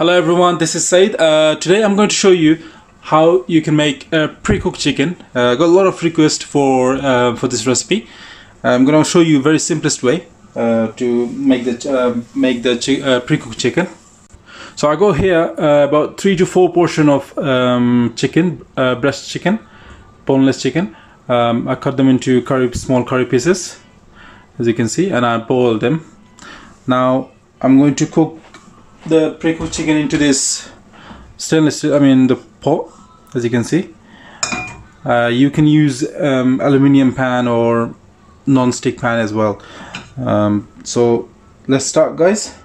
Hello everyone, this is Said. Today I'm going to show you how you can make pre-cooked chicken. Got a lot of requests for this recipe. I'm going to show you a very simplest way to make the pre-cooked chicken. So I go here about 3 to 4 portion of chicken, breast chicken, boneless chicken. I cut them into small curry pieces, as you can see, and I boil them. Now I'm going to cook the pre-cooked chicken into this the pot, as you can see. You can use aluminium pan or non-stick pan as well. So let's start, guys.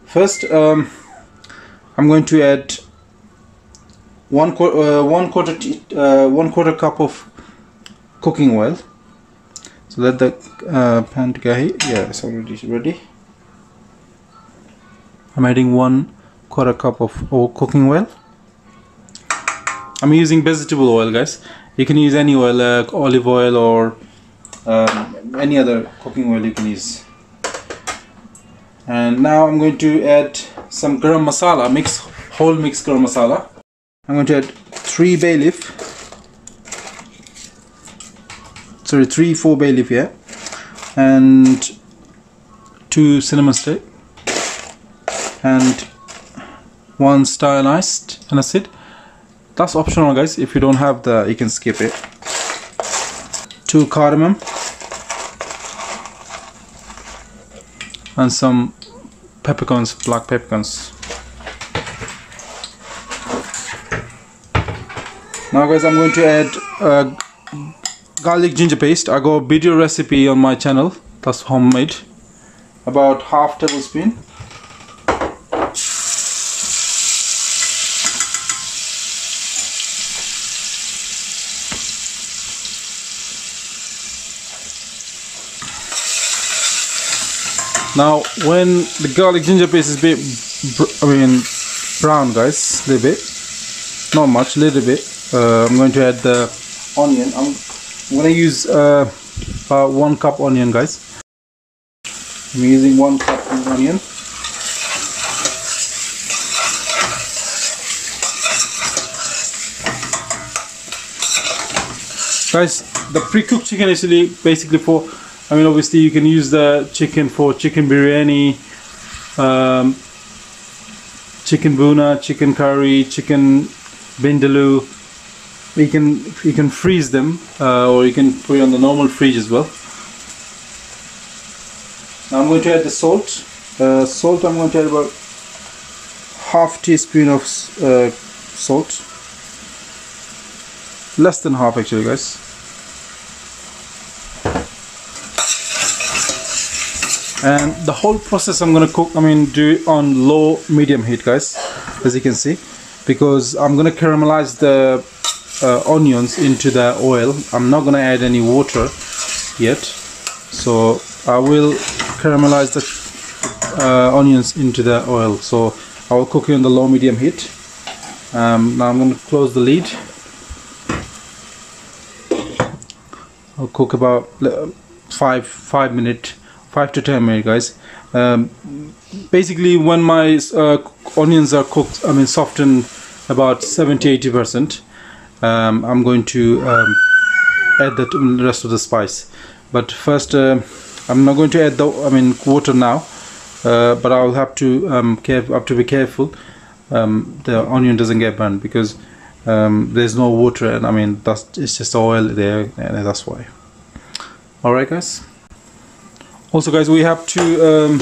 First I'm going to add one quarter cup of cooking oil. So let the pan get heat. Yeah, it's already ready. I'm adding 1/4 cup of cooking oil. I'm using vegetable oil, guys. You can use any oil, like olive oil or any other cooking oil you can use. And now I'm going to add some garam masala, whole mix garam masala. I'm going to add 3 bay leaf. Sorry, 3-4 bay leaf here, and 2 cinnamon stick, and 1 star anise. That's optional, guys. If you don't have that, you can skip it. 2 cardamom, and some peppercorns, black peppercorns. Now, guys, I'm going to add garlic ginger paste. I got a video recipe on my channel. That's homemade. About ½ tablespoon. Now, when the garlic ginger paste is a bit, brown, guys, a little bit, not much, a little bit. I'm going to add the onion. I'm going to use about 1 cup onion, guys. I'm using 1 cup of onion. Guys, the pre-cooked chicken is basically for, obviously you can use the chicken for chicken biryani, chicken buna, chicken curry, chicken vindaloo. You can freeze them, or you can put it on the normal fridge as well. Now I'm going to add the salt. Salt, I'm going to add about ½ teaspoon of salt. Less than half, actually, guys. And the whole process I'm going to cook, do it on low medium heat, guys, as you can see, because I'm going to caramelize the onions into the oil. I'm not going to add any water yet, so I will caramelize the onions into the oil. So I will cook it on the low medium heat. Now I'm going to close the lid. I'll cook about 5 to 10 minutes, guys. Basically, when my onions are cooked, softened about 70–80%, I'm going to add the rest of the spice. But first, I'm not going to add the water now, but I'll have to be careful the onion doesn't get burned, because there's no water, and it's just oil there, and that's why. All right, guys. Also, guys, we have to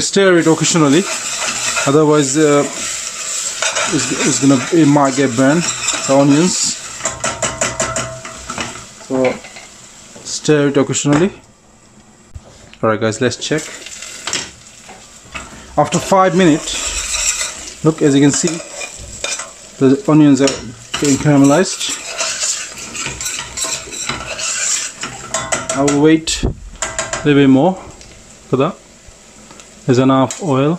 stir it occasionally, otherwise it might get burned, the onions. So stir it occasionally. Alright, guys, let's check. After 5 minutes, look, as you can see, the onions are getting caramelized. I will wait a little bit more for that. There's enough oil.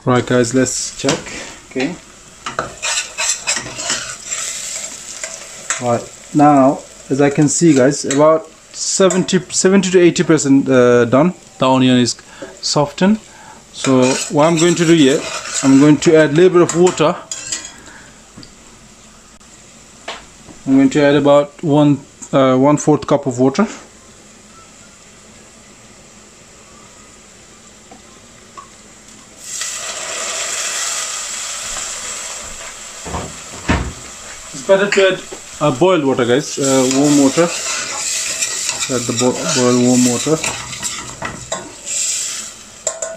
Right, guys, let's check. Okay. Right, now as I can see, guys, about 70 to 80% done. The onion is softened. So what I'm going to do here, I'm going to add a little bit of water. I'm going to add about 1/4 cup of water. It's better to add boiled water, guys, warm water. Add the boiled warm water.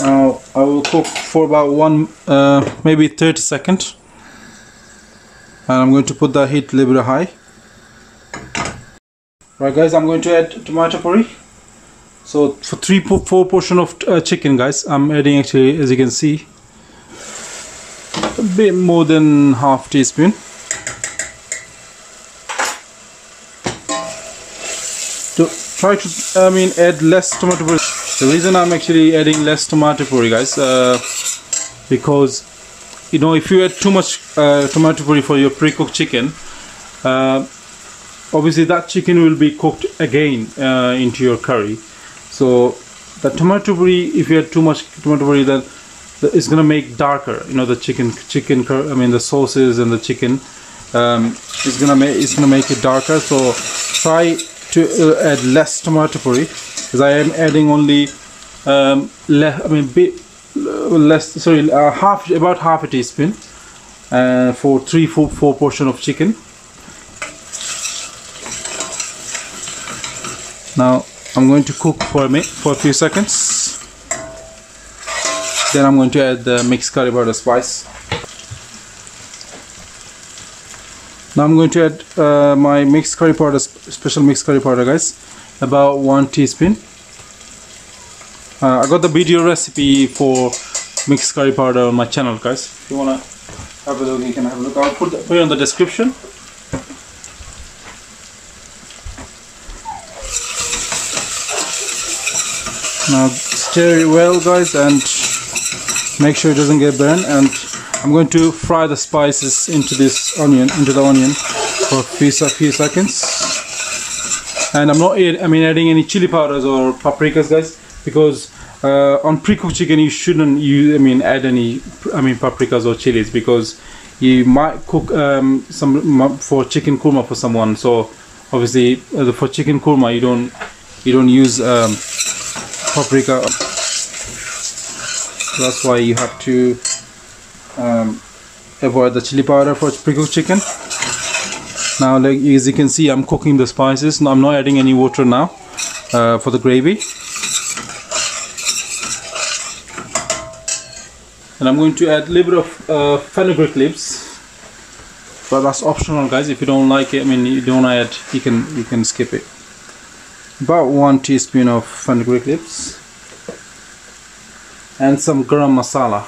Now I will cook for about maybe 30 seconds, and I'm going to put the heat a little bit high. Right, guys, I'm going to add tomato puree. So for 3-4 portion of chicken, guys, I'm adding, actually, as you can see, a bit more than half teaspoon. So try to add less tomato puree. The reason I'm actually adding less tomato puree, guys, because you know, if you add too much tomato puree for your pre-cooked chicken, obviously that chicken will be cooked again into your curry. So the tomato puree, if you add too much tomato puree, then it's gonna make darker. You know, the the sauces and the chicken, it's gonna make it darker. So try to add less tomato puree, because I am adding only about half a teaspoon for 3-4 portion of chicken. Now I'm going to cook for a few seconds. Then I'm going to add the mixed curry powder spice. Now I'm going to add my mixed curry powder, special mixed curry powder, guys, about 1 teaspoon. I got the video recipe for mixed curry powder on my channel, guys. If you wanna have a look, you can have a look. I'll put it in the description. Now stir it well, guys, and make sure it doesn't get burned. And I'm going to fry the spices into the onion for a few seconds. And I'm not adding any chili powders or paprikas, guys, because on pre-cooked chicken you shouldn't add any paprikas or chilies, because you might cook some for chicken korma for someone. So obviously for chicken korma you don't use paprika. That's why you have to avoid the chili powder for pre-cooked chicken. Now, like as you can see, I'm cooking the spices. Now, I'm not adding any water now for the gravy. And I'm going to add a little bit of fenugreek leaves, but that's optional, guys. If you don't like it, you don't add, you can skip it. About 1 teaspoon of fenugreek leaves and some garam masala.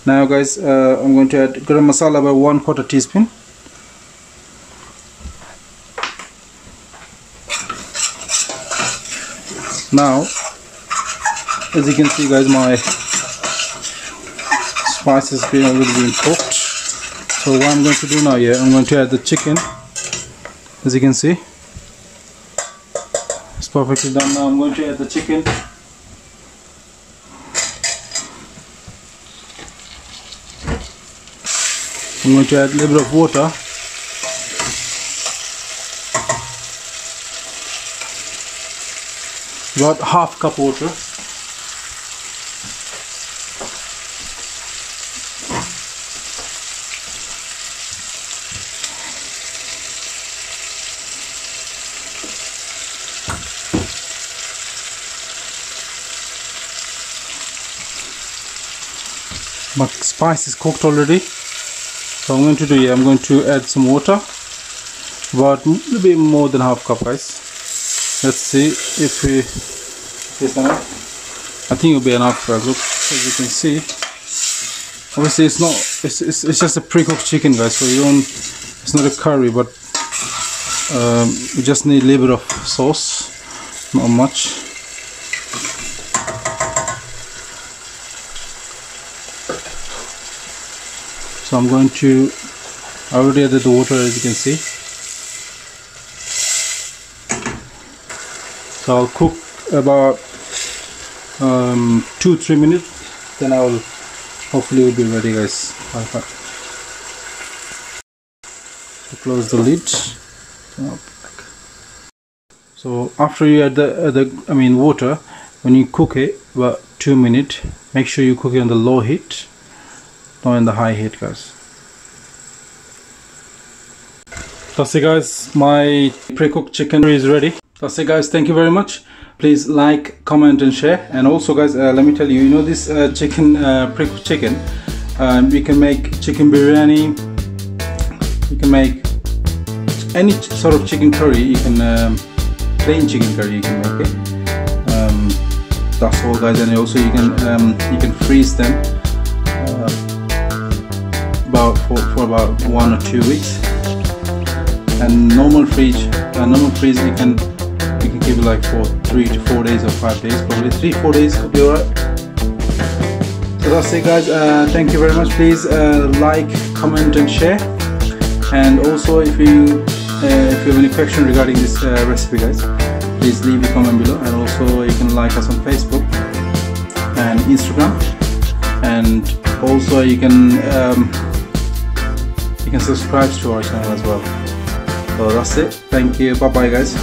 Now, guys, I'm going to add garam masala about 1/4 teaspoon. Now, as you can see, guys, my spices have already been cooked. So what I'm going to do now here, I'm going to add the chicken. As you can see, it's perfectly done. Now I'm going to add the chicken. I'm going to add a little bit of water. About half cup water. My spice is cooked already. So I'm going to do here, I'm going to add some water. About a little bit more than half cup, guys. Let's see if it's enough. I think it'll be enough. Look, as you can see, obviously it's just a pre-cooked chicken, guys. So it's not a curry, but we just need a little bit of sauce, not much. So I already added the water, as you can see. So I'll cook about 2-3 minutes, then I will hopefully will be ready, guys. So close the lid. So after you add the water, when you cook it about 2 minutes, make sure you cook it on the low heat, not in the high heat, guys. That's it, guys, my pre-cooked chicken is ready. That's it, guys, thank you very much. Please like, comment and share. And also, guys, let me tell you, you know this chicken, pre-cooked chicken, you can make chicken biryani, you can make any sort of chicken curry, you can plain chicken curry you can make it. That's all, guys. And also you can freeze them for about 1 or 2 weeks. And normal freeze you can keep it like for 3 to 4 days or 5 days. Probably 3-4 days could be alright. So that's it, guys. Thank you very much. Please like, comment and share. And also if you have any question regarding this recipe, guys, please leave a comment below. And also you can like us on Facebook and Instagram, and also you can subscribe to our channel as well. So that's it. Thank you. Bye bye, guys.